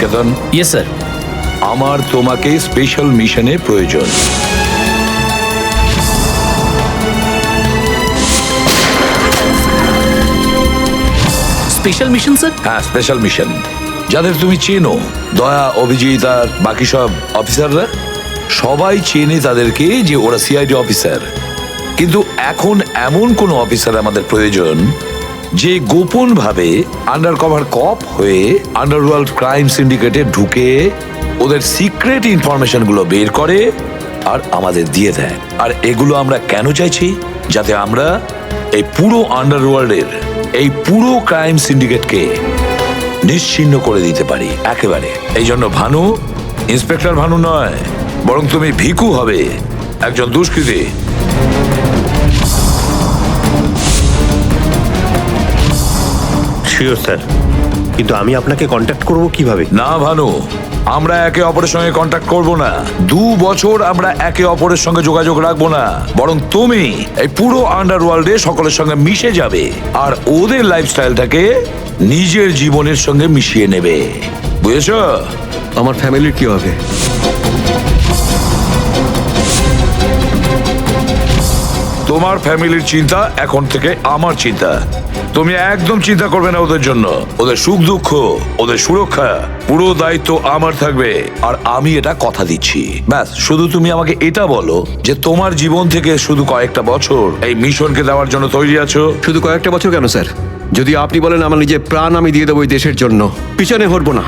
কেতন, yes sir. আমার তোমাকে special মিশনে প্রয়োজন। Special mission sir? হ্যাঁ, স্পেশাল মিশন। যাদের তুমি চেনো, দয়া, অভিজিৎ আর বাকি সব অফিসাররা, সবাই চেনে তাদেরকে যে ওরা সিআইডি অফিসার। কিন্তু এখন এমন কোন অফিসার আমাদের প্রয়োজন যে গোপন ভাবে আন্ডার কভার কপ হয়ে আন্ডারওয়ার্ল্ড ক্রাইম সিন্ডিকেটে ঢুকে ওদের সিক্রেট ইনফরমেশন গুলো বের করে আর আমাদের দিয়ে দেয়। আর এগুলো আমরা কেন চাইছি? যাতে আমরা এই পুরো আন্ডারওয়ার্ল্ডের এই পুরো ক্রাইম সিন্ডিকেটকে নিশ্চিহ্ন করে দিতে পারি একেবারে। এই জন্য ভানু ইন্সপেক্টর ভানু নয়, বরং তুমি ভিকু হবে, একজন দুষ্কৃতী। শিওর স্যার, কিন্তু আমি আপনাকে কন্ট্যাক্ট করব কিভাবে? না ভানু, আমরা একে অপরের সঙ্গে কন্ট্যাক্ট করব না। 2 বছর আমরা একে অপরের সঙ্গে যোগাযোগ রাখবো না, বরং তুমি এই পুরো আন্ডারওয়ার্ল্ডে সকলের সঙ্গে মিশে যাবে আর ওদের লাইফস্টাইলটাকে নিজের জীবনের সঙ্গে মিশিয়ে নেবে। বুঝেছো? আমার ফ্যামিলির কি হবে? তোমার ফ্যামিলির চিন্তা এখন থেকে আমার চিন্তা। তুমি একদম চিন্তা করবে না ওদের জন্য। ওদের সুখ দুঃখ, ওদের সুরক্ষা, পুরো দায়িত্ব আমার থাকবে। আর আমি এটা কথা দিচ্ছি। ব্যাস, শুধু তুমি আমাকে এটা বলো যে তোমার জীবন থেকে শুধু কয়েকটা বছর এই মিশনকে দেওয়ার জন্য তৈরি আছো। শুধু কয়েকটা বছর কেন স্যার? যদি আপনি বলেন আমার নিজের প্রাণ আমি দিয়ে দেবো এই দেশের জন্য, পিছনে হটবো না।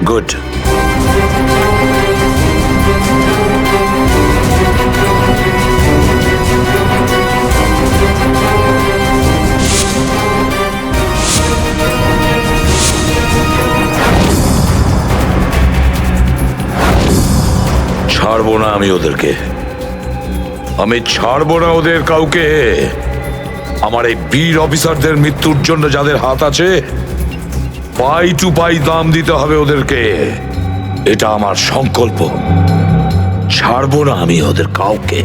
গুড। ছাড়বো না আমি ওদেরকে, আমি ছাড়বো না ওদের কাউকে। আমার এই বীর অফিসারদের মৃত্যুর জন্য যাদের হাত আছে, পাই টু পাই দাম দিতে হবে ওদেরকে। এটা আমার সংকল্প। ছাড়বো না আমি ওদের কাউকে।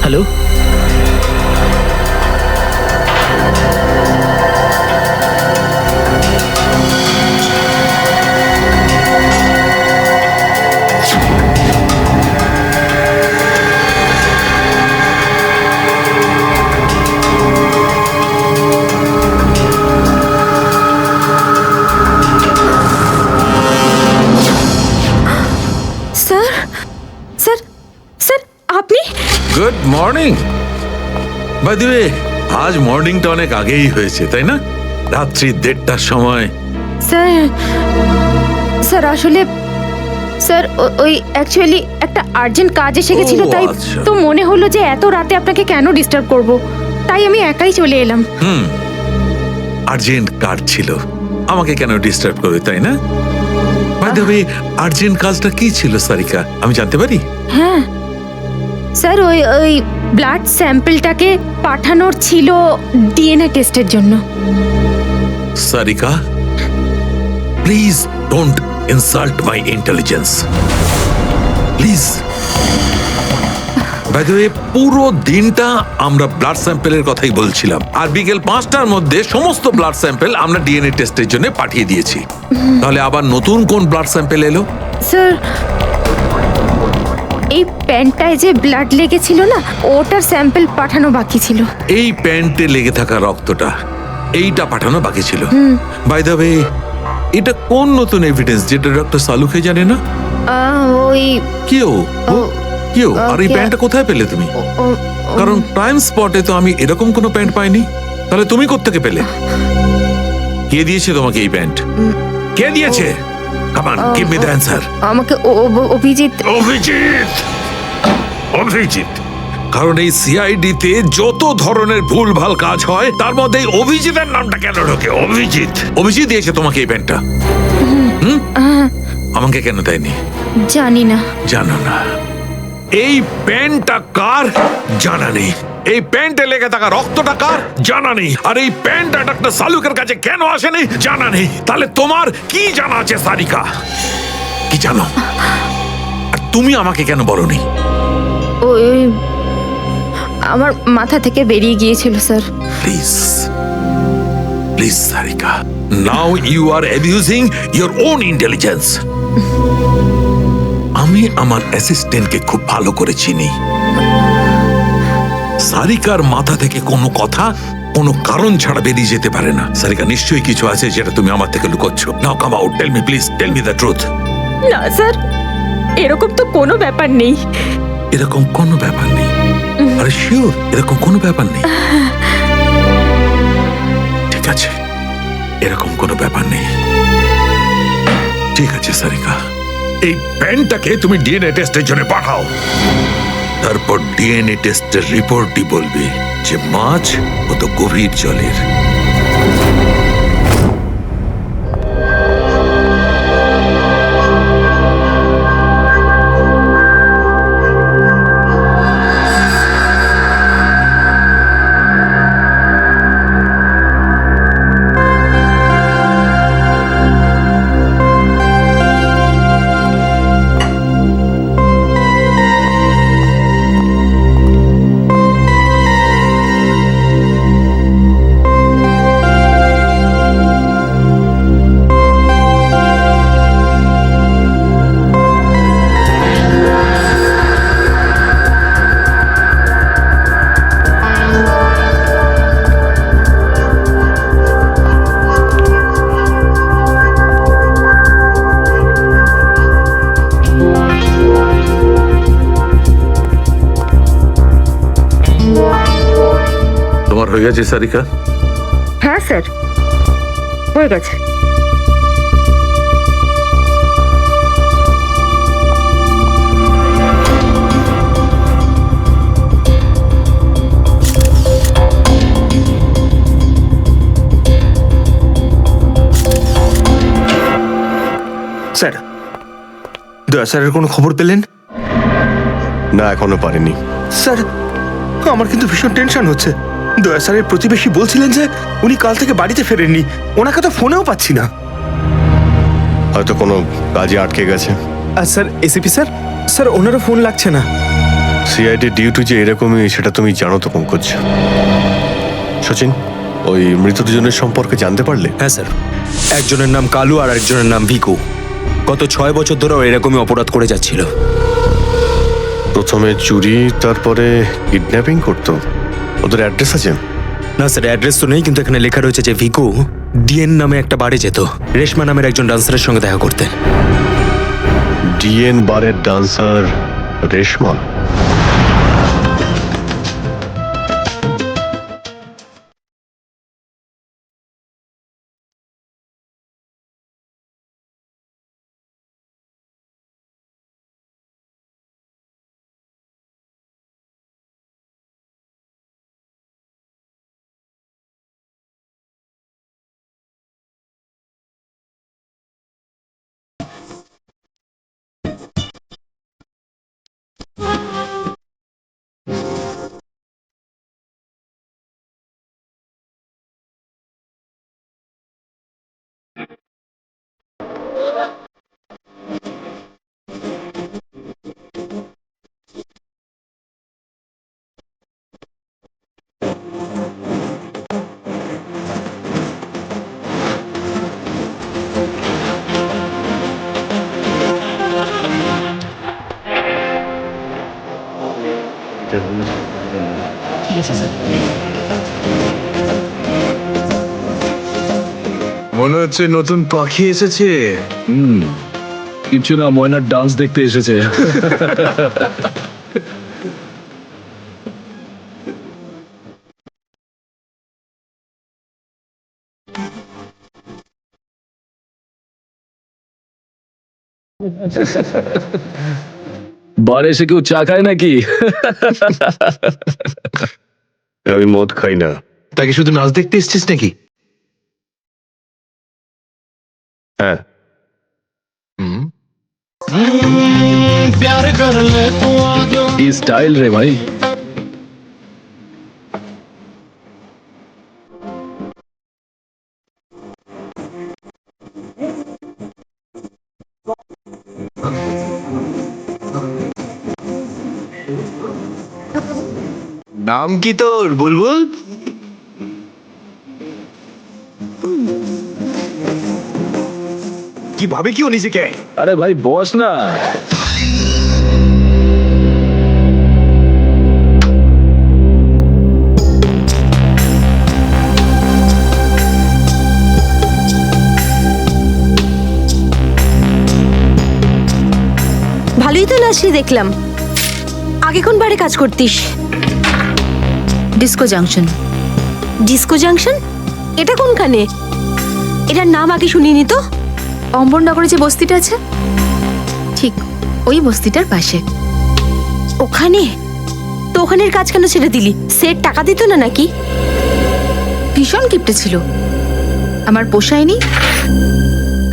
হ্যালো, স্যার, স্যার, স্যার, আপনি? Good morning. By the way, আজ মর্নিংটা অনেক আগেই হয়েছে, তাই না? রাত্রি 1:30টার সময়। স্যার, স্যার আসলে স্যার ওই অ্যাকচুয়ালি একটা আর্জেন্ট কাজ এসে গেছিল, তাই আচ্ছা। তো মনে হলো যে এত রাতে আপনাকে কেন ডিস্টার্ব করব, তাই আমি একাই চলে এলাম। আর্জেন্ট কার্ড ছিল, আমাকে কেন ডিস্টার্ব করবে, তাই না? বাই দ্য ওয়ে, আর্জেন্ট কাজটা কি ছিল সারিকা, আমি জানতে পারি? হ্যাঁ স্যার, ওই ওই ব্লাড স্যাম্পলটাকে পাঠানোর ছিল ডিএনএ টেস্টের জন্য। Sarika, please don't insult my intelligence, please. By the way, পুরো দিনটা আমরা ব্লাড স্যাম্পেলের কথাই বলছিলাম, আর বিকেল 5টার মধ্যে সমস্ত ব্লাড স্যাম্পেল আমরা ডিএনএ টেস্টের জন্য পাঠিয়ে দিয়েছি। তাহলে আবার নতুন কোন ব্লাড স্যাম্পেল এলো? স্যার, এই প্যান্টটায় যে ব্লাড লেগেছিল না, ওটার স্যাম্পল পাঠানো বাকি ছিল। এই প্যান্টে লেগে থাকা রক্তটা, এইটা পাঠানো বাকি ছিল। বাই দ্য ওয়ে, এটা কোন নতুন এভিডেন্স যেটা ডক্টর সালুকে জানে না? ওই কেউ ও- কেউ আর এই কে- প্যান্টটা কোথায় পেলে তুমি? ও- কারণ ক্রাইম স্পটে তো আমি এরকম কোনো প্যান্ট পাইনি। তাহলে তুমি কোত্থেকে পেলে? কে দিয়েছে তোমাকে এই প্যান্ট? কে দিয়েছে? Come on, give me the answer. আমাকে অভিজিৎ। অভিজিৎ, অভিজিৎ। কারণ এই সিআইডি তে যত ধরনের ভুলভাল কাজ হয় তার মধ্যে এই অভিজিতের নামটা কেন ঢোকে? অভিজিৎ, অভিজিৎ দিয়েছে তোমাকে এই প্যান্টটা? আমাকে কেন দেয়নি? জানি না। জানো না? এই প্যান্টটা কার জানা নেই, এই প্যান্টে লেগে থাকা রক্তটা কার জানা নেই, আর এই প্যান্টটা ডাক্তার সালুকের কাছে কেন আসেনি জানা নেই। তাহলে তোমার কি জানা আছে সারিকা? কি জানো? আর তুমি আমাকে কেন বলনি? ওই আমার মাথা থেকে বেরিয়ে গিয়েছিল sir. Please, please Sarika, now you are abusing your own intelligence. আমি আমার অ্যাসিস্ট্যান্টকে খুব ভালো করে চিনি। সারিকার মাথা থেকে কোনো কথা কোনো কারণ ছাড়া বেরিয়ে যেতে পারে না। সারিকা, নিশ্চয়ই কিছু আছে যেটা তুমি আমার থেকে লুকোচ্ছ। Now come out, tell me please, tell me the truth. না স্যার, এরকম তো কোনো ব্যাপার নেই। এরকম কোনো ব্যাপার নেই? আরে শিওর, এরকম কোনো ব্যাপার নেই? ঠিক আছে, এরকম কোনো ব্যাপার নেই। ঠিক আছে সারিকা, এই প্যান্টটাকে তুমি ডিএনএ টেস্টের জন্য পাঠাও। তারপর ডিএনএ টেস্টের রিপোর্টই বলবে যে মাছ কত গভীর জলের। তোমার হয়ে গেছে সারিকা? হ্যাঁ স্যার, হয়ে গেছে। স্যার, দয়া স্যারের কোনো খবর পেলেন? না, এখনো পারিনি। স্যার, আমার কিন্তু ভীষণ টেনশন হচ্ছে। দয়া স্যারের প্রতিবেশী বলছিলেন যে উনি কাল থেকে বাড়িতে ফেরেননি, ওনাকে তো ফোনেও পাচ্ছি না। হয়তো কোনো কাজে আটকে গেছে। আর স্যার, এসিপি স্যার, স্যার ওনারও ফোন লাগছে না। সিআইডি ডিউটি যে এরকমই সেটা তুমি জানো তো পঙ্কজ। সচিন, ওই মৃত দুজনের সম্পর্কে জানতে পারলে? হ্যাঁ স্যার, একজনের নাম কালু আর একজনের নাম ভিকু। গত 6 বছর ধরে ও এরকমই অপরাধ করে যাচ্ছিল। প্রথমে চুরি, তারপরে কিডন্যাপিং করতো। ওদের অ্যাড্রেস আছে? না স্যার, অ্যাড্রেস তো নেই, কিন্তু এখানে লেখা রয়েছে যে ভিকু ডিএন নামে একটা বারে যেত রেশমা নামের একজন ডান্সারের সঙ্গে দেখা করতে। ডিএন বারের ডান্সার রেশমা? মনে হচ্ছে নতুন পাখি এসেছে। কিছু না, ময়নার ডান্স দেখতে এসেছে। বারে এসে কেউ চা খায় নাকি? আমি মদ খাই না। তাকে শুধু নাচ দেখতে এসেছিস নাকি? হ্যাঁ, কি স্টাইল রে ভাই। নাম কি তোর বুলবুল? কি ভাবে কি ও নিজেকে? আরে ভাই বস না। ভালোই তো নাচলি দেখলাম। আগে কোন বারে কাজ করতিস? Disco junction. Disco junction? এটা কোনখানে? এটার নাম আগে শুনিনি তো। অম্বরনগরে যে বস্তিটা আছে, ঠিক ওই বস্তিটার পাশে। ওখানে? তো ওখানের কাজ কেন ছেড়ে দিলি? সেট টাকা দিত না নাকি? ভীষণ কিপটে ছিল, আমার পোষায়নি,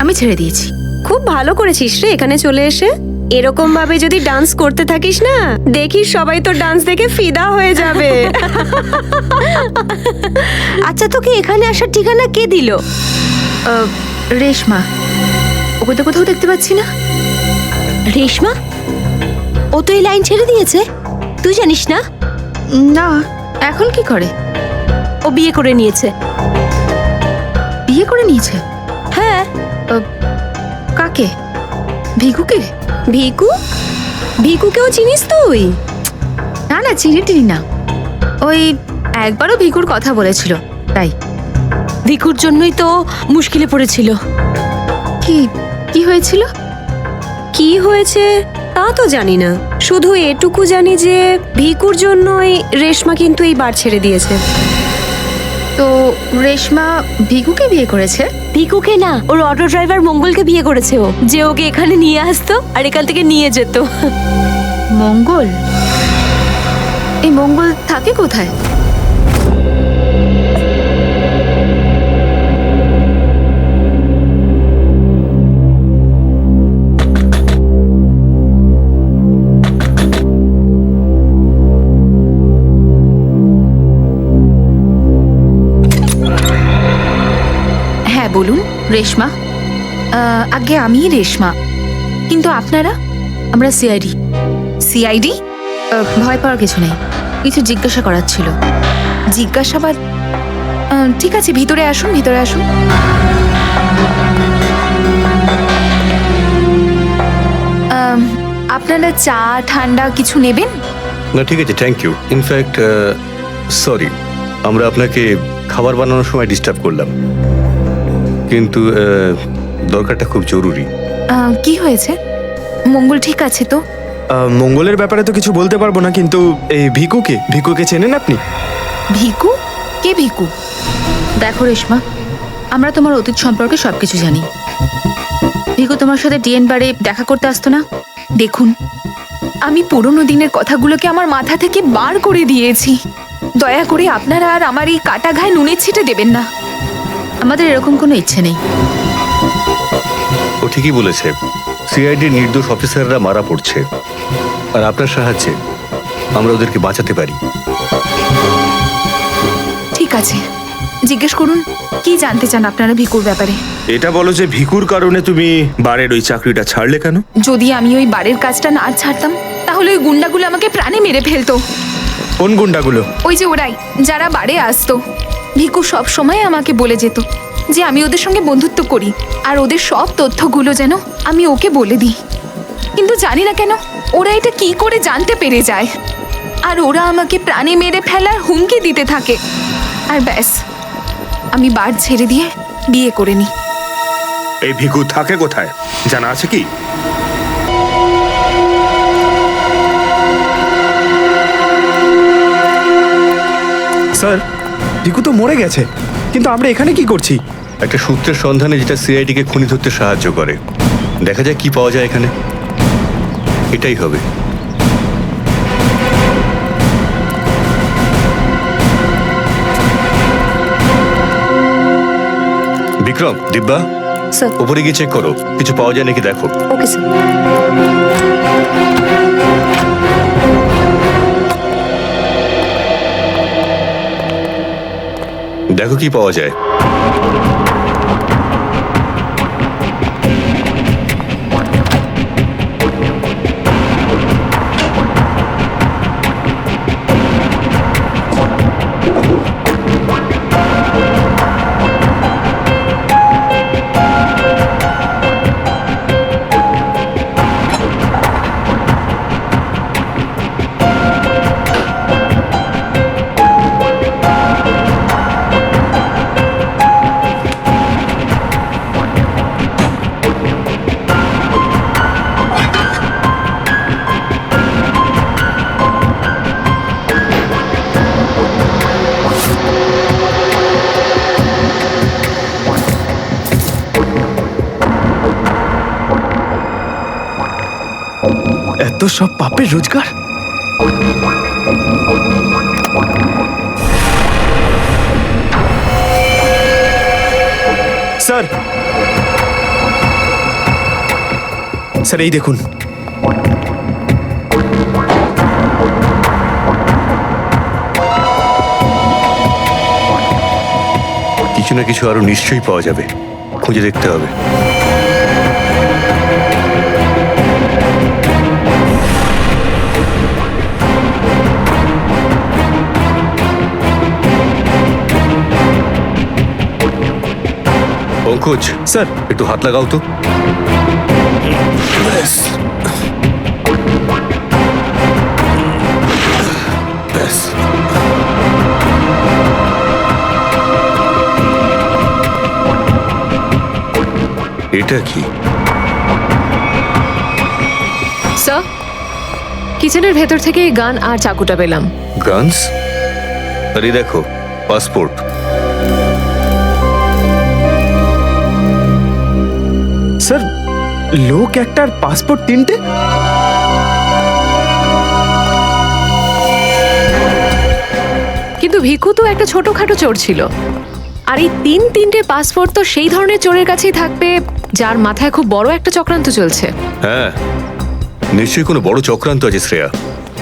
আমি ছেড়ে দিয়েছি। খুব ভালো করেছিস রে এখানে চলে এসে। এরকম ভাবে যদি ডান্স করতে থাকিস না, দেখিস সবাই তো ডান্স দেখে ফিদা হয়ে যাবে। আচ্ছা, তোকে এখানে আসার ঠিকানা কে দিল? রেশমা, ওকে তো কোথাও দেখতে পাচ্ছি না। রেশমা? ও তো এই লাইন ছেড়ে দিয়েছে, তুই জানিস না? না, এখন কি করে? ও বিয়ে করে নিয়েছে। বিয়ে করে নিয়েছে? হ্যাঁ। কাকে? ভিকুকে? ভিকু? ভিকুকেও চিনিস তুই? না না, চিনি না। ওই একবারও ভিকুর কথা বলেছিল, তাই। ভিকুর জন্যই তো মুশকিলে পড়েছিল। কি কি হয়েছিল? কি হয়েছে তা তো জানি না, শুধু এটুকু জানি যে ভিকুর জন্যই রেশমা কিন্তু এই বার ছেড়ে দিয়েছে। তো রেশমা ভিকুকে বিয়ে করেছে? ভিকুকে না, ওর অটো ড্রাইভার মঙ্গলকে বিয়ে করেছে ও, যে ওকে এখানে নিয়ে আসতো আর এখান থেকে নিয়ে যেত। মঙ্গল? এই মঙ্গল থাকে কোথায়? হ্যাঁ বলুন। রেশমা? আগে আমি রেশমা, কিন্তু আপনারা? আমরা সিআইডি। সিআইডি? ভয় পাওয়ার কিছু নেই, কিছু জিজ্ঞাসা করার ছিল। জিজ্ঞাসাবাদ? ঠিক আছে, ভিতরে আসুন, ভিতরে আসুন। আপনারা চা ঠান্ডা কিছু নেবেন? না ঠিক আছে, থ্যাংক ইউ। ইনফ্যাক্ট সরি, আমরা আপনাকে খাবার বানানোর সময় ডিস্টার্ব করলাম, কিন্তু দরকারটা খুব জরুরি। কি হয়েছে? মঙ্গল ঠিক আছে তো? মঙ্গলের ব্যাপারে তো কিছু বলতে পারবো না, কিন্তু এই ভিকুকে চেনেন আপনি? ভিকু? কে ভিকু? দেখো রেশমা, আমরা তোমার অতীত সম্পর্কে সবকিছু জানি। ভিকু তোমার সাথে ডিএন বারে দেখা করতে আসতো না? দেখুন, আমি পুরনো দিনের কথাগুলোকে আমার মাথা থেকে বার করে দিয়েছি। দয়া করে আপনারা আর আমার এই কাটা ঘায়ে নুনের ছিটে দেবেন না। আমাদের এরকম কোনো ইচ্ছে নেই। ও ঠিকই বলেছে, সিআইডির নির্দোষ অফিসাররা মারা পড়ছে, আর আপনার সাহায্যে আমরা ওদেরকে বাঁচাতে পারি। ঠিক আছে, জিজ্ঞেস করুন, কি জানতে চান আপনারা ভিকুর ব্যাপারে? এটা বলো যে ভিকুর কারণে তুমি বারের ওই চাকরিটা ছাড়লে কেন? যদি আমি ওই বাড়ির কাজটা না ছাড়তাম, তাহলে ওই গুন্ডাগুলো আমাকে প্রাণে মেরে ফেলতো। কোন গুন্ডাগুলো? ওই যে ওরাই, যারা বাড়ি আসতো। ভিকু সব সময় আমাকে বলে যেত যে আমি ওদের সঙ্গে বন্ধুত্ব করি, আর ওদের সব তথ্যগুলো যেন আমি ওকে বলে দিই। কিন্তু জানি না কেন ওরা এটা কি করে জানতে পেরে যায়। আর ওরা আমাকে প্রাণে মেরে ফেলার হুমকি দিতে থাকে। আর ব্যাস, আমি বার ছেড়ে দিয়ে বিয়ে করে নিই। এই ভিকু থাকে কোথায় জানা আছে কি? স্যার ভিকু তো মরে গেছে, কিন্তু আমরা এখানে কি করছি? একটা সূত্রের সন্ধানে যেটা সিআইডিকে খুনি ধরতে সাহায্য করে। দেখা যায় কি পাওয়া যায় এখানে। এটাই হবে। বিক্রম, দিব্যা, স্যার। উপরে গিয়ে চেক করো, কিছু পাওয়া যায় নাকি দেখো। Okay sir. দেখো কি পাওয়া যায়। এত সব পাপের রোজগার। স্যার, স্যার এই দেখুন। কিছু না কিছু আরো নিশ্চয়ই পাওয়া যাবে, খুঁজে দেখতে হবে। পঙ্কজ, স্যার একটু হাত লাগাও তো। এটা কি? স্যার, কিচেনের ভেতর থেকে এই গান আর চাকুটা পেলাম। গানস? আরে দেখো, পাসপোর্ট। স্যার, লোক একটার পাসপোর্ট তিনটে? কিন্তু ভিকু তো একটা ছোটখাটো চোর ছিল, আর এই তিনটে পাসপোর্ট তো সেই ধরনের চোরের কাছেই থাকবে যার মাথায় খুব বড় একটা চক্রান্ত চলছে। হ্যাঁ, নিশ্চয়ই কোনো বড় চক্রান্ত আছে শ্রেয়া।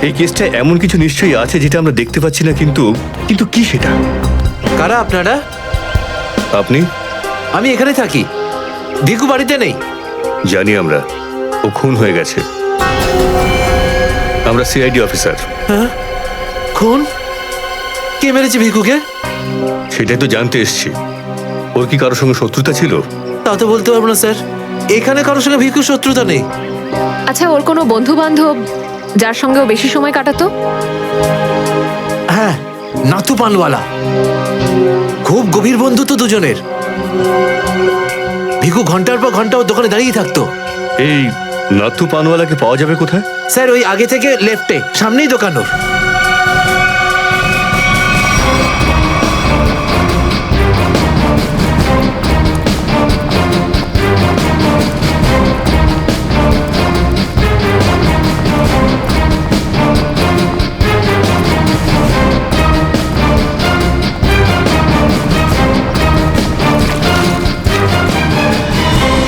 এই কেসটা এমন কিছু নিশ্চয়ই আছে যেটা আমরা দেখতে পাচ্ছি না, কিন্তু কিন্তু কি সেটা? কারা আপনারা? আপনি? আমি এখানে থাকি, ভিকু বাড়িতে নেই। জানি আমরা, ও খুন হয়ে গেছে। আমরা সিআইডি অফিসার। হ্যাঁ, খুন? কে মেরেছে ভিকুকে? সেটাই তো জানতে এসছি। ওর কি কারোর সঙ্গে শত্রুতা ছিল? তা তো বলতে পারবো না স্যার, এখানে কারোর সঙ্গে ভিকুর শত্রুতা নেই। আচ্ছা, ওর কোনো বন্ধু বান্ধব যার সঙ্গে ও বেশি সময় কাটাতো? হ্যাঁ, নাতু পানওয়ালা। খুব গভীর বন্ধুত্ব দুজনের। ভিকু ঘন্টার পর ঘন্টা ওর দোকানে দাঁড়িয়ে থাকতো। এই নাতু পানওয়ালাকে পাওয়া যাবে কোথায়? স্যার, ওই আগে থেকে লেফটে, সামনেই দোকান ওর।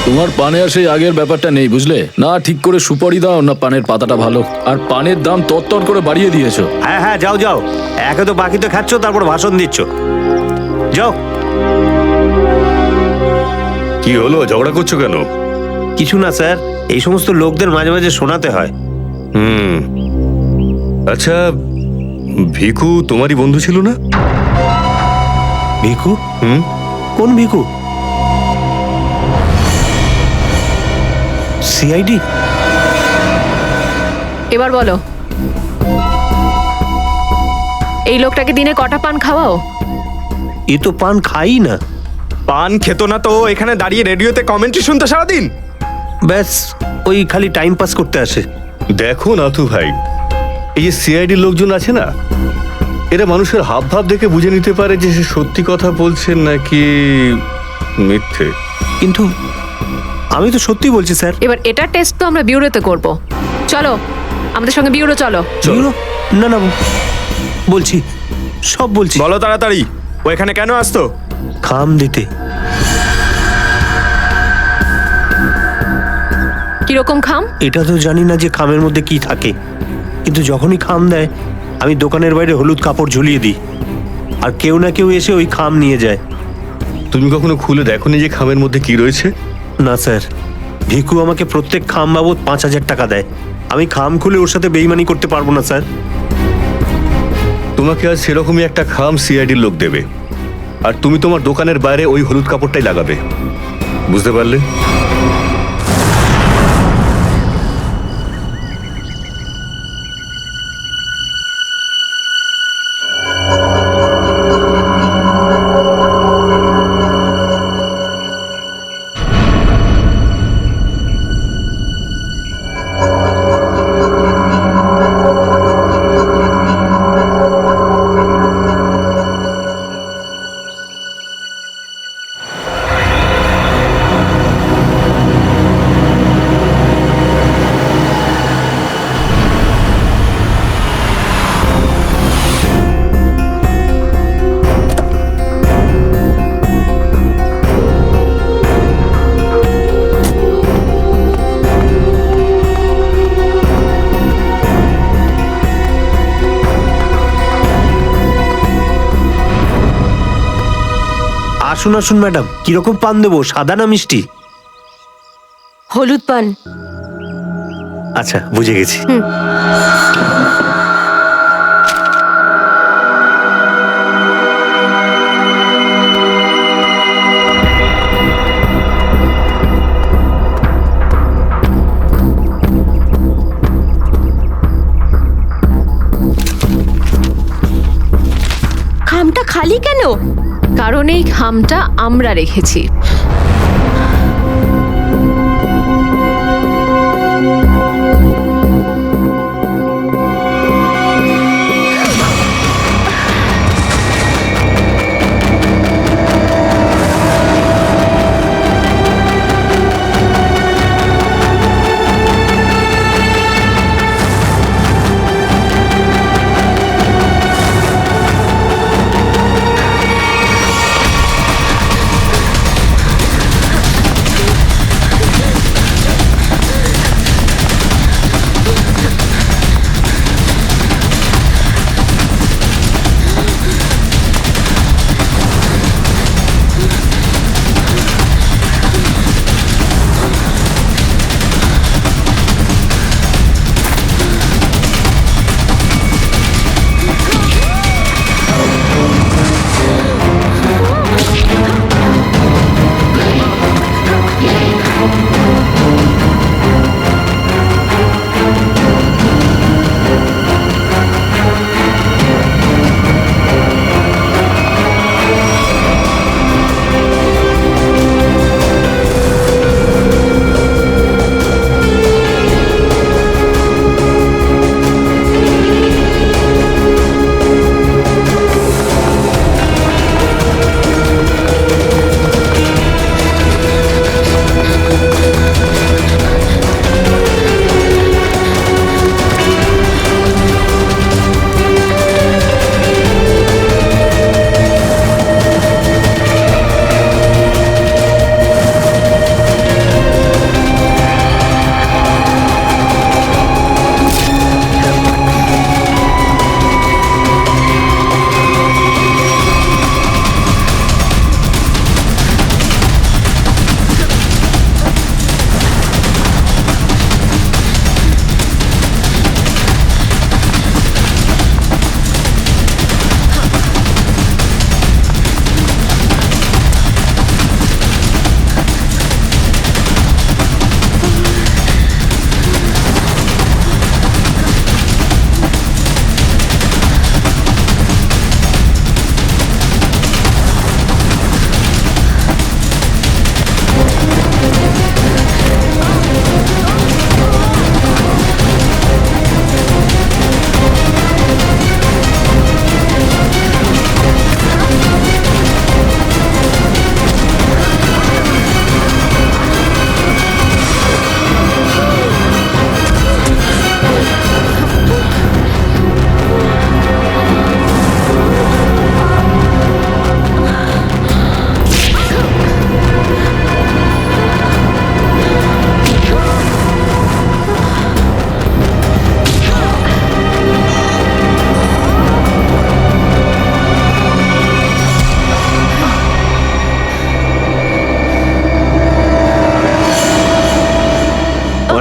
তোমার পানে আর সেই আগের ব্যাপারটা নেই, বুঝলে না? ঠিক করে সুপারি দাও না পানের পাতাটা ভালো, আর পানের দাম তরতর করে বাড়িয়ে দিয়েছো। হ্যাঁ হ্যাঁ, যাও যাও, একে তো বাকি তো খাচ্ছ, তারপর ভাষণ দিচ্ছ। যাও। কি হলো, ঝগড়া করছো কেন? কিছু না স্যার, এই সমস্ত লোকদের মাঝে মাঝে শোনাতে হয়। আচ্ছা, ভিকু তোমারই বন্ধু ছিল না? ভিকু? হুম, কোন ভিকু? সিআইডি? এবার বলো। এই লোকটাকে দিনে কটা পান খাওয়াও? এ তো পান খাই না। পান খেত না তো এখানে দাঁড়িয়ে রেডিওতে কমেন্ট্রি শুনতো সারাদিন। ব্যাস ওই খালি টাইম পাস করতে আসে। দেখো নাথু ভাই, এই যে সিআইডি লোকজন আছে না, এরা মানুষের হাব ভাব দেখে বুঝে নিতে পারে যে সে সত্যি কথা বলছেন নাকি মিথ্যে। কিন্তু আমি তো সত্যি বলছি স্যার। এবার এটা টেস্ট তো আমরা বিউরোতে করব। চলো আমাদের সঙ্গে বিউরো চলো। চলো। না না বলছি, সব বলছি। বলো তাড়াতাড়ি, ও এখানে কেন আসতো? খাম দিতে। কিরকম খাম? এটা তো জানি না যে খামের মধ্যে কি থাকে, কিন্তু যখনই খাম দেয় আমি দোকানের বাইরে হলুদ কাপড় ঝুলিয়ে দিই, আর কেউ না কেউ এসে ওই খাম নিয়ে যায়। তুমি কখনো খুলে দেখোনি যে খামের মধ্যে কি রয়েছে? না স্যার, ভিকু আমাকে প্রত্যেক খাম বাবদ 5,000 টাকা দেয়। আমি খাম খুলে ওর সাথে বেইমানি করতে পারবো না স্যার। তোমাকে আজ সেরকমই একটা খাম সিআইডির লোক দেবে, আর তুমি তোমার দোকানের বাইরে ওই হলুদ কাপড়টাই লাগাবে। বুঝতে পারলে? আসুন আসুন ম্যাডাম, কিরকম পান দেবো, সাদা না মিষ্টি? হলুদ পান। আচ্ছা বুঝে গেছি। খামটা খালি কেন? কারণ এই খামটা আমরা রেখেছি।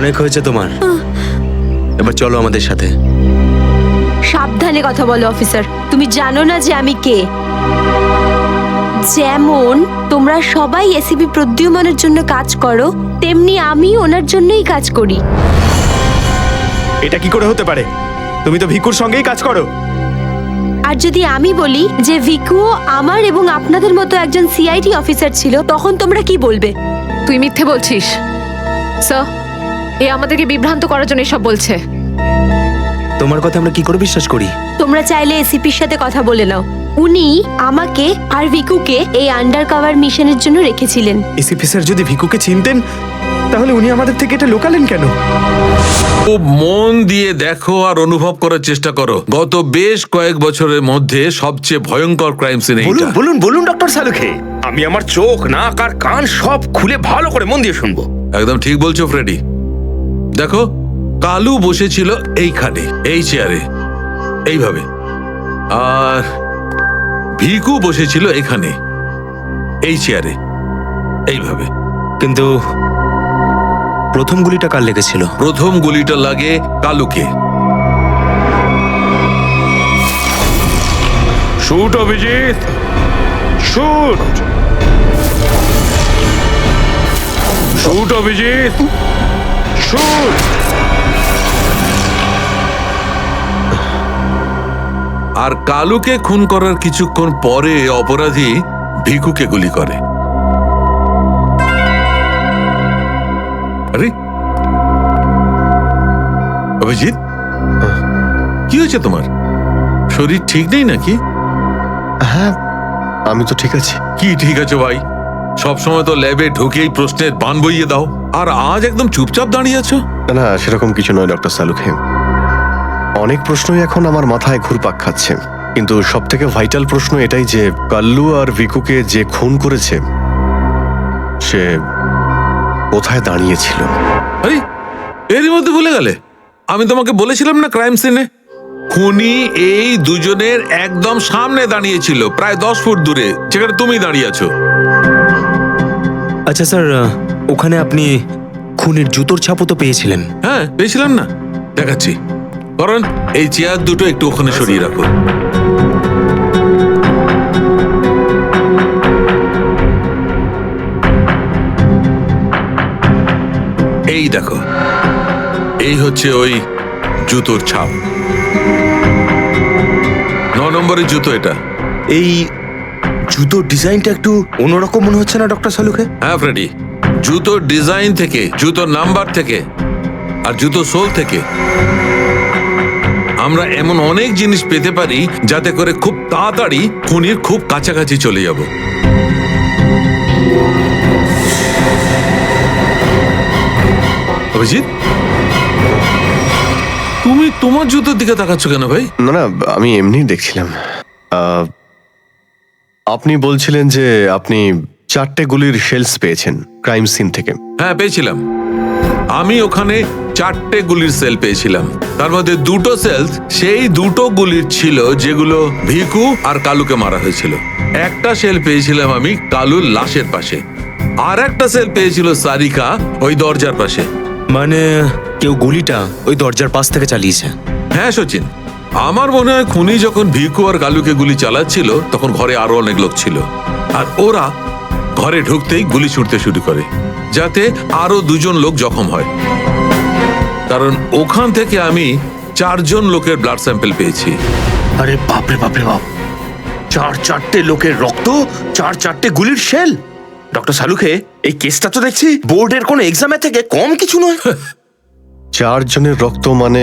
অনেক হয়েছে তোমার, এবার চলো আমাদের সাথে। সাবধানে কথা বলো অফিসার, তুমি জানো না যে আমি কে। যেমন তোমরা সবাই এসিপি প্রদ্যুম্নের জন্য কাজ করো, তেমনি আমি ওনার জন্যই কাজ করি। এটা কি করে হতে পারে? তুমি তো ভিকুর সঙ্গেই কাজ করো। আর যদি আমি বলি যে ভিকুও আমার এবং আপনাদের মতো একজন সিআইডি অফিসার ছিল, তখন তোমরা কি বলবে? তুই মিথ্যে বলছিস স্যার। এ আমাদেরকে বিভ্রান্ত করার জন্য এসব বলছে। তোমার কথা আমরা কি করে বিশ্বাস করি? তোমরা চাইলে এসিপির সাথে কথা বলে নাও। উনি আমাকে আর ভিকুকে এই আন্ডার কভার মিশনের জন্য রেখেছিলেন। এসিপি স্যার যদি ভিকুকে চিনতেন তাহলে উনি আমাদের থেকে এটা লুকালেন কেন? খুব মন দিয়ে দেখো আর অনুভব করার চেষ্টা করো। গত বেশ কয়েক বছরের মধ্যে সবচেয়ে ভয়ঙ্কর ক্রাইম সিন এইটা। বলুন বলুন বলুন ডক্টর সালুখে, আমি আমার চোখ নাক আর কান সব খুলে ভালো করে মন দিয়ে শুনবো। একদম ঠিক বলছো ফ্রেডি। দেখো, কালু বসেছিল এইখানে, এই চেয়ারে, এইভাবে, আর ভিকু বসেছিল এখানে, এই চেয়ারে, এইভাবে। কিন্তু প্রথম গুলিটা কার লেগেছিল? প্রথম গুলিটা লাগে কালুকে। Shoot Abhijit, shoot. Shoot Abhijit, shoot. আর কালুকে খুন করার কিছুক্ষণ পরে অপরাধী ভিকুকে গুলি করে। আরে অভিজিৎ, কি হয়েছে তোমার? শরীর ঠিক নেই নাকি? হ্যাঁ, আমি তো ঠিক আছি। কি ঠিক আছে ভাই? সব সময় তো ল্যাবে ঢুকেই প্রশ্নের বান বইয়ে দাও, আর আজ একদম চুপচাপ দাঁড়িয়ে আছো। না, সেরকম কিছু নয় ডক্টর সালুখে। অনেক প্রশ্নই এখন আমার মাথায় ঘুরপাক খাচ্ছে, কিন্তু সব থেকে ভাইটাল প্রশ্ন এটাই যে কাল্লু আর ভিকুকে যে খুন করেছে সে কোথায় দাঁড়িয়েছিল। আরে এরই মধ্যে ভুলে গেলে? আমি তোমাকে বলেছিলাম না ক্রাইম সিনে খুনি এই দুজনের একদম সামনে দাঁড়িয়েছিল, প্রায় 10 ফুট দূরে, যেখানে তুমি দাঁড়িয়ে আছো। আচ্ছা স্যার, ওখানে আপনি খুনের জুতোর ছাপও তো পেয়েছিলেন। হ্যাঁ, পেয়েছিলাম না, দেখাচ্ছি। কারণ এই চেয়ার দুটো একটু ওখানে সরিয়ে রাখো। এই দেখো, এই হচ্ছে ওই জুতোর ছাপ। 9 নম্বরের জুতো এটা। এই জুতোর ডিজাইনটা একটু অন্যরকম মনে হচ্ছে না ডক্টর সালুখে? হ্যাঁ ফ্রেডি, জুতোর ডিজাইন থেকে, জুতোর নাম্বার থেকে, আর জুতো সোল থেকে আমরা এমন অনেক জিনিস পেতে পারি যাতে করে খুব তাড়াতাড়ি খুনির খুব কাছাকাছি চলে যাব। অভিজিৎ, তুমি তোমার জুতোর দিকে তাকাচ্ছ কেন ভাই? না না, আমি এমনি দেখছিলাম। আপনি বলছিলেন যে আপনি 4টে গুলির শেলস পেয়েছেন ক্রাইম সিন থেকে। হ্যাঁ, পেয়েছিলাম। আমি ওখানে 4টে গুলির সেল পেয়েছিলাম। তার মধ্যে 2টো সেলস সেই 2টো গুলির ছিল যেগুলো ভিকু আর কালুকে মারা হয়েছিল। একটা সেল পেয়েছিলাম আমি কালুর লাশের পাশে, আর একটা সেল পেয়েছিল সারিকা ওই দরজার পাশে। মানে কেউ গুলিটা ওই দরজার পাশ থেকে চালিয়েছে? হ্যাঁ সচিন, আমার মনে হয় খুনি যখন ভিকু আর কালুকে গুলি চালাচ্ছিল তখন ঘরে আরো অনেক লোক ছিল, আর ওরা ঘরে ঢুকতেই গুলি ছুটতে শুরু করে যাতে আরো 2জন লোক জখম হয়। কারণ ওখান থেকে আমি 4জন লোকের ব্লাড স্যাম্পল পেয়েছি। আরে বাপরে বাপরে বাপ, 4টে লোকের রক্ত, 4টে গুলির শেল। ডক্টর সালুখে, এই কেসটা তো দেখছি বোর্ডের কোনো এক্সামের থেকে কম কিছু নয়। 4 জনের রক্ত মানে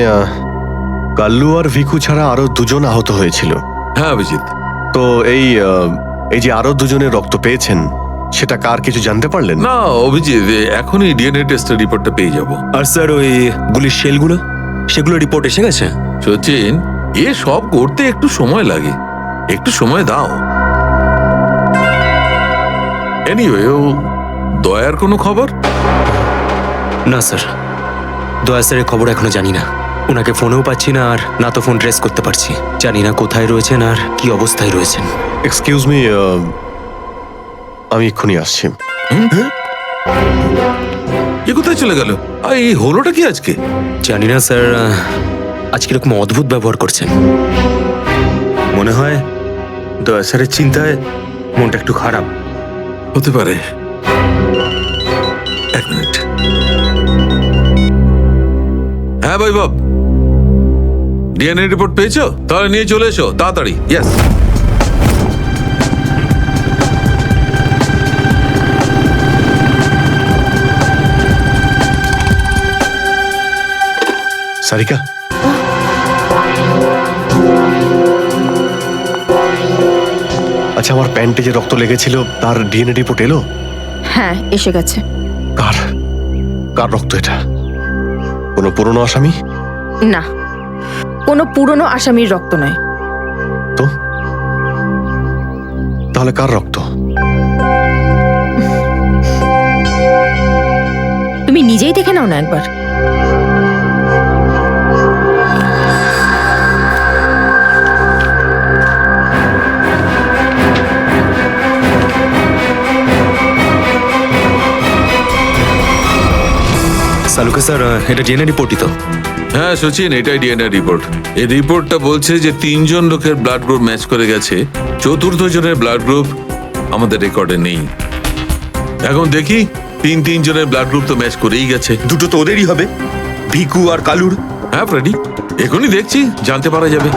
কাল্লু আর ভিকু ছাড়া আরো 2জন আহত হয়েছিল। হ্যাঁ অভিজিৎ। তো এই যে আরো 2জনের রক্ত পেয়েছেন সেটা কার কিছু জানতে পারলেন? না অভিজিৎ, এখনই ডিএনএ টেস্টের রিপোর্টটা পেয়ে যাব। আর স্যার ওই গুলির শেলগুলো, সেগুলো রিপোর্ট এসে গেছে? সচিন, এ সব করতে একটু সময় লাগে, একটু সময় দাও। এনিওয়ে, ও দয়ার কোনো খবর? না স্যার, দয়া স্যারের খবর এখনো জানি না। ওনাকে ফোনেও পাচ্ছি না, আর না তো ফোন ট্রেস করতে পারছি। জানি না কোথায় রয়েছেন আর কি অবস্থায় রয়েছেন। এক্সকিউজ মি, আমি এক্ষুনি আসছি। এ কোথায় চলে গেল? আর এই হলোটা কি আজকে? জানি না স্যার, আজকে এরকম অদ্ভুত ব্যবহার করছেন। মনে হয় দয়া স্যারের চিন্তায় মনটা একটু খারাপ। হতে পারে। এক মিনিট। হ্যাঁ বৈভব, ডিএনএ রিপোর্ট পেয়েছো? তাহলে নিয়ে চলে এসো তাড়াতাড়ি। ইয়েস। সারিকা, আচ্ছা আমার প্যান্টে যে রক্ত লেগেছিল তার ডিএনএ রিপোর্ট এলো? হ্যাঁ, এসে গেছে। কার কার রক্ত এটা? কোনো পুরনো আসামি? না, কোনো পুরনো আসামির রক্ত নয়। তো তাহলে কার রক্ত? তুমি নিজেই দেখে নাও না একবার। সালুকে স্যার, এটা ডিএনএ রিপোর্টই তো? হ্যাঁ সচিন, এটাই ডিএনএ রিপোর্ট। এই রিপোর্টটা বলছে যে 3 লোকের ব্লাড গ্রুপ ম্যাচ করে গেছে, 4র্থ জনের ব্লাড গ্রুপ আমাদের রেকর্ডে নেই। এখন দেখি 3 জনের ব্লাড গ্রুপ তো ম্যাচ করেই গেছে। দুটো তো ওদেরই হবে, ভিকু আর কালুর। হ্যাঁ ফ্রেডি, এখনই দেখছি, জানতে পারা যাবে।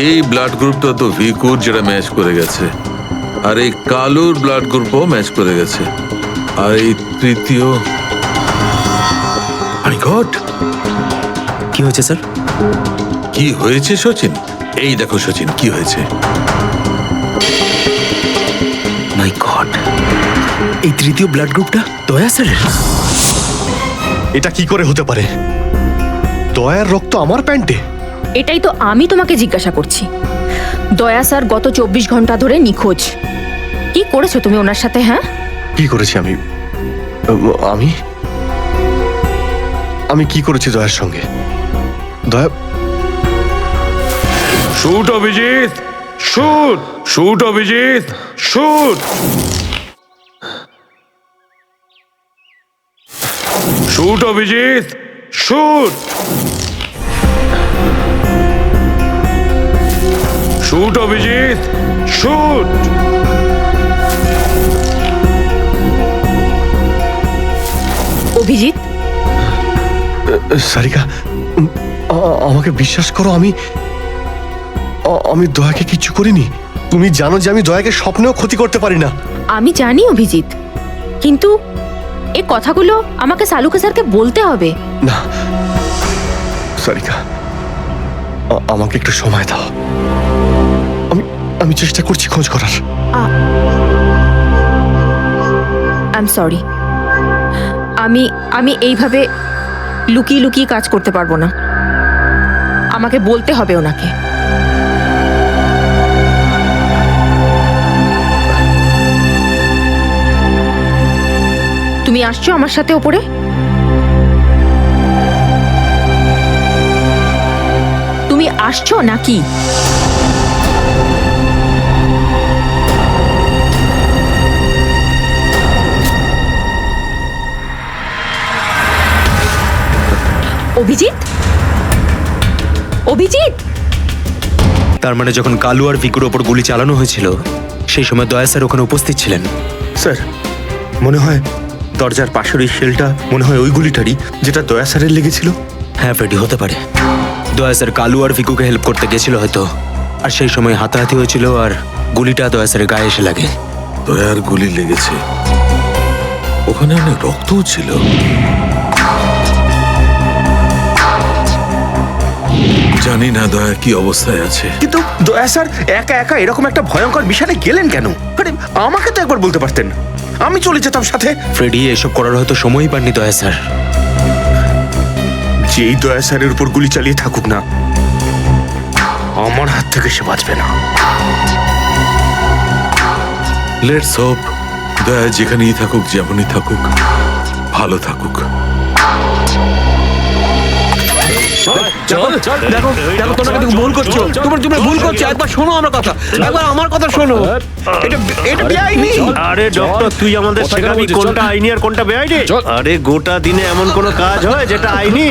এই ব্লাড গ্রুপটা তো ভিকুর, যেটা ম্যাচ করে গেছে, আর এই কালুর ব্লাড গ্রুপও ম্যাচ করে গেছে, আর এই তৃতীয়। মাই গড, কি হয়েছে স্যার? কি হয়েছে সচিন? এই দেখো সচিন, কি হয়েছে। মাই গড, এই তৃতীয় ব্লাড গ্রুপটা দয়া স্যারের। এটা কি করে হতে পারে? দয়ার রক্ত আমার প্যান্টে? এটাই তো আমি তোমাকে জিজ্ঞাসা করছি। দয়া স্যার গত 24 ঘন্টা ধরে নিখোঁজ। কি করেছো তুমি ওনার সাথে? হ্যাঁ, কি করেছি আমি? আমি আমি কি করেছি দয়ার সঙ্গে? দয়া, shoot Abhijit, shoot, shoot Abhijit, shoot, shoot Abhijit, shoot, shoot Abhijit, shoot. Abhijit. Sarika, আমাকে বিশ্বাস করো, আমি দয়াকে কিচ্ছু করিনি। তুমি জানো যে আমি দয়াকে স্বপ্নেও ক্ষতি করতে পারি না। আমি জানি অভিজিৎ, কিন্তু এই কথাগুলো আমাকে সালুকে স্যারকে বলতে হবে। না সারিকা, আমাকে একটু সময় দাও। আমি চেষ্টা করছি খোঁজ করার। আই এম সরি, আমি এইভাবে লুকিয়ে লুকিয়ে কাজ করতে পারবো না। আমাকে বলতে হবে ওনাকে। তুমি আসছো আমার সাথে ওপরে? তুমি আসছো নাকি? অভিজিৎ, অভিজিৎ। তার মানে যখন কালু আর ভিকুর ওপর গুলি চালানো হয়েছিল, সেই সময় দয়া স্যার ওখানে উপস্থিত ছিলেন। স্যার, মনে হয় দরজার পাশের ওই শেলটা মনে হয় ওই গুলিটারই, যেটা দয়া স্যারের লেগেছিল। হ্যাঁ ফ্রেডি, হতে পারে। দয়া স্যার কালু আর ভিকুকে হেল্প করতে গেছিল হয়তো, আর সেই সময় হাতাহাতি হয়েছিল আর গুলিটা দয়া স্যারের গায়ে এসে লাগে। দয়ার গুলি লেগেছে, ওখানে অনেক রক্তও ছিল। জানি না দয়া কি অবস্থায় আছে। কিন্তু দয়া স্যার একা একা এরকম একটা ভয়ঙ্কর মিশনে গেলেন কেন? আরে আমাকে তো একবার বলতে পারতেন, আমি চলে যেতাম সাথে। ফ্রেডি, এসব করার হয়তো সময়ই পাননি দয়া স্যার। যেই দয়া স্যারের উপর গুলি চালিয়ে থাকুক না, আমার হাত থেকে সে বাঁচবে না। লেটস হোপ দয়া যেখানেই থাকুক, যেমনই থাকুক, ভালো থাকুক। চল চল দেখো দেখো তোমরা কিন্তু ভুল করছো, তোমরা ভুল করছো। একবার শোনো আমার কথা, একবার আমার কথা শোনো। এটা বেআইনি। আরে ডক্টর, তুই আমাদের শেখাবি কোনটা আইনি আর কোনটা বেআইনি? আরে গোটা দিনে এমন কোনো কাজ হয় যেটা আইনি?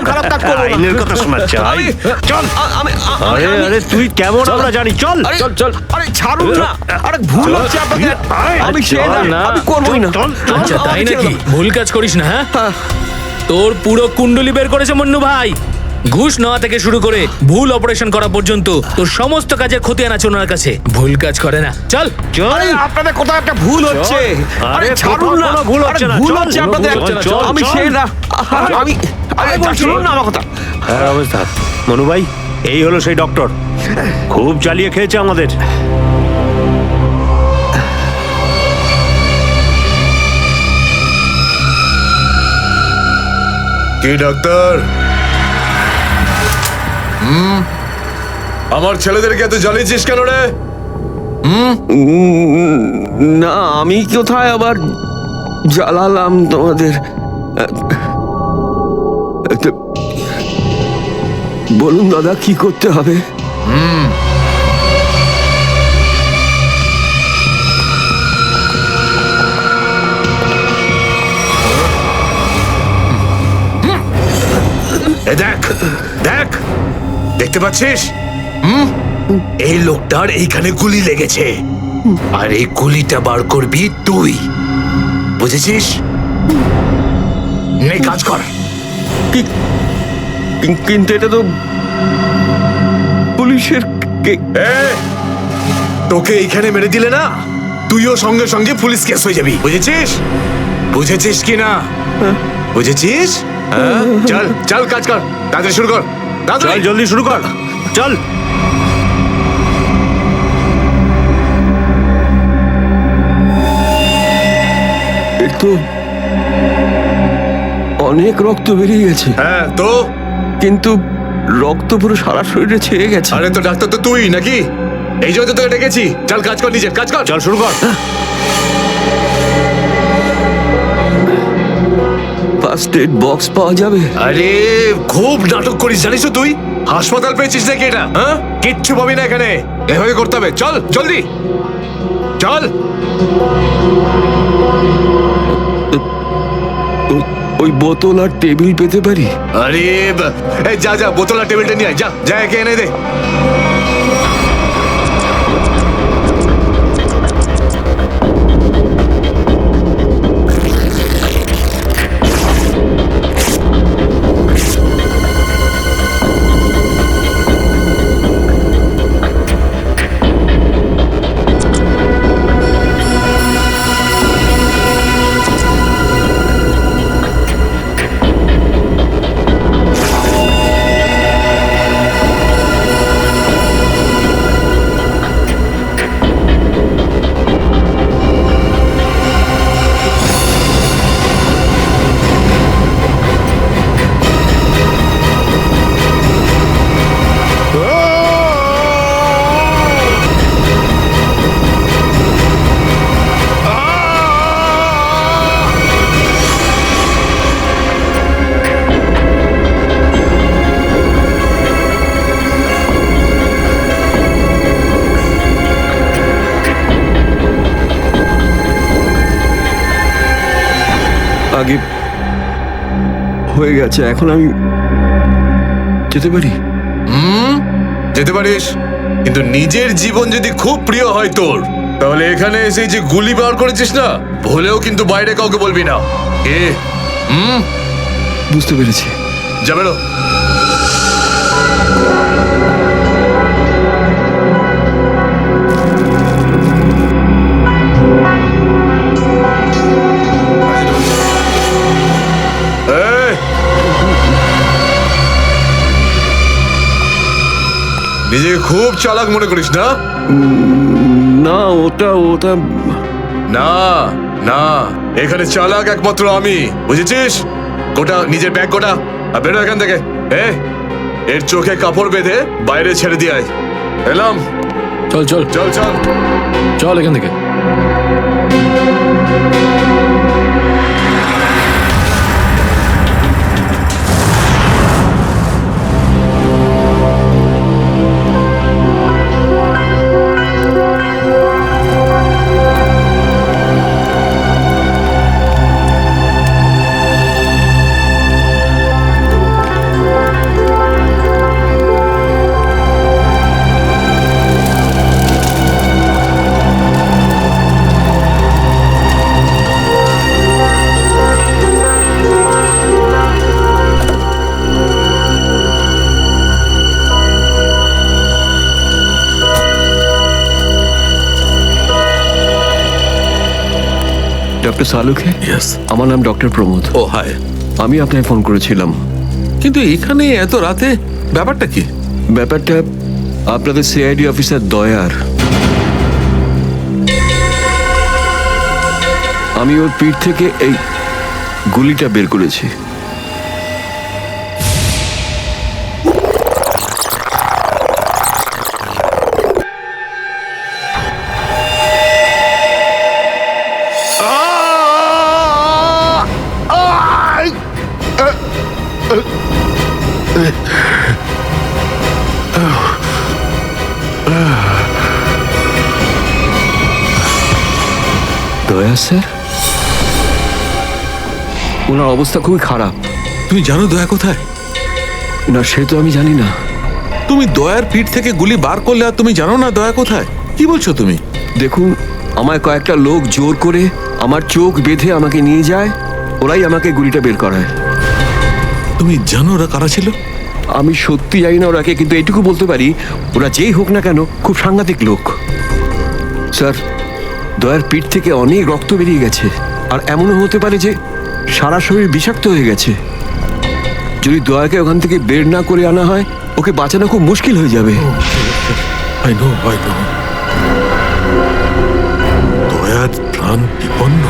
খারাপ কাজ করবো, আইনের কথা শোনাচ্ছে। চল। আরে আরে তুই কেমন আমরা জানি। চল চল চল। আরে ছাড়ুন না, আরে ভুল হচ্ছে আপনাদের। আমি সেই না, আমি করবই না। আচ্ছা তাই নাকি? ভুল কাজ করিস না। হ্যাঁ, তোর পুরো কুণ্ডলি বের করেছে মন্নু ভাই। ঘুষ নেওয়া থেকে শুরু করে ভুল অপারেশন করা পর্যন্ত তোর সমস্ত কাজের খতিয়ান আছে ওনার কাছে। ভুল কাজ করে না। চল আরে আপনাদের কোথাও একটা ভুল হচ্ছে। আরে ছাড়ুন না, ভুল হচ্ছে না। ভুল হচ্ছে আপনাদের। আমি সেই না, আমি আরে শুনুন না আমার কথা। হ্যাঁ অবস্থা মনু ভাই, এই হলো সেই ডক্টর, খুব জ্বালিয়ে খেয়েছে আমাদের। কি ডাক্তার? আমার ছেলেদেরকে এত জ্বালিয়েছিস কেন রে? না, আমি কোথায় আবার জ্বালালাম তোমাদের? বলুন দাদা, কি করতে হবে? দেখ দেখ, দেখতে পাচ্ছিস? এই লোকটার এইখানে গুলি লেগেছে, আর এই গুলিটা বার করবি তুই, বুঝেছিস? নে কাজ কর। কিন্তু এটা তো পুলিশের। তোকে এইখানে মেরে দিলে না, তুইও সঙ্গে সঙ্গে পুলিশ কেস হয়ে যাবি, বুঝেছিস? বুঝেছিস কি না? বুঝেছিস? চল চল কাজ কর, তাড়াতাড়ি শুরু কর। চল জলদি শুরু কর, চল। তো অনেক রক্ত বেরিয়ে গেছে। হ্যাঁ তো, কিন্তু রক্ত পুরো সারা শরীরে ছেয়ে গেছে। আরে তো ডাক্তার তো তুই নাকি? এই জন্য তো তোকে ডেকেছি। চল কাজ কর, নিজের কাজ কর। চল শুরু কর। ফার্স্ট এড বক্স পাওয়া যাবে? আরে খুব নাটক করিস জানিস তুই? হাসপাতাল পেয়েছিস নাকি এটা? হ্যাঁ, কিচ্ছু পাবি না এখানে, এভাবে করতে হবে। চল জলদি চল। ওই বোতল আর টেবিল পেতে পারি? আরে এই যা যা, বোতল আর টেবিলটা নিয়ে আয়, যা যা, একে এনে দে। আগে হয়ে গেছে, এখন আমি যেতে পারি? যেতে পারিস, কিন্তু নিজের জীবন যদি খুব প্রিয় হয় তোর, তাহলে এখানে এসে যে গুলি বার করেছিস না, ভুলেও কিন্তু বাইরে কাউকে বলবি না। বুঝতে পেরেছি। যা বেরো। নিজে খুব চালাক মনে করিস না? না, ওটা না না, এখানে চালাক একমাত্র আমি, বুঝেছিস? গোটা নিজের ব্যাগ গোটা, আর বেরো এখান থেকে। এর চোখে কাপড় বেঁধে বাইরে ছেড়ে দিয়ে আয়। এলাম। চল চল চল চল চল এখান থেকে। ডক্টর সালুকে, ইয়েস। আমার নাম ডক্টর প্রমোদ। ও হাই। আমি আপনাকে ফোন করেছিলাম। কিন্তু এখানে এত রাতে ব্যাপারটা কি? ব্যাপারটা আপনাদের সিআইডি অফিসার দয়ার। আমি ওর পিঠ থেকে এই গুলিটা বের করেছি। দয়া স্যার, ওনার অবস্থা খুবই খারাপ। তুমি জানো দয়া কোথায়? না, সে তো আমি জানি না। তুমি দয়ার পিঠ থেকে গুলি বার করলে আর তুমি জানো না দয়া কোথায়? কি বলছো তুমি? দেখুন, আমায় কয়েকটা লোক জোর করে আমার চোখ বেঁধে আমাকে নিয়ে যায়, ওরাই আমাকে গুলিটা বের করায়। তুমি জানো ওরা কারা ছিল? আমি সত্যি জানি না ওরাকে, কিন্তু এইটুকু বলতে পারি ওরা যেই হোক না কেন খুব সাংঘাতিক লোক। স্যার, দয়ার পিঠ থেকে অনেক রক্ত বেরিয়ে গেছে, আর এমনও হতে পারে যে সারা শরীর বিষাক্ত হয়ে গেছে। যদি দয়াকে ওখান থেকে বের না করে আনা হয়, ওকে বাঁচানো খুব মুশকিল হয়ে যাবে। I know. দয়ার প্রাণ বিপন্ন।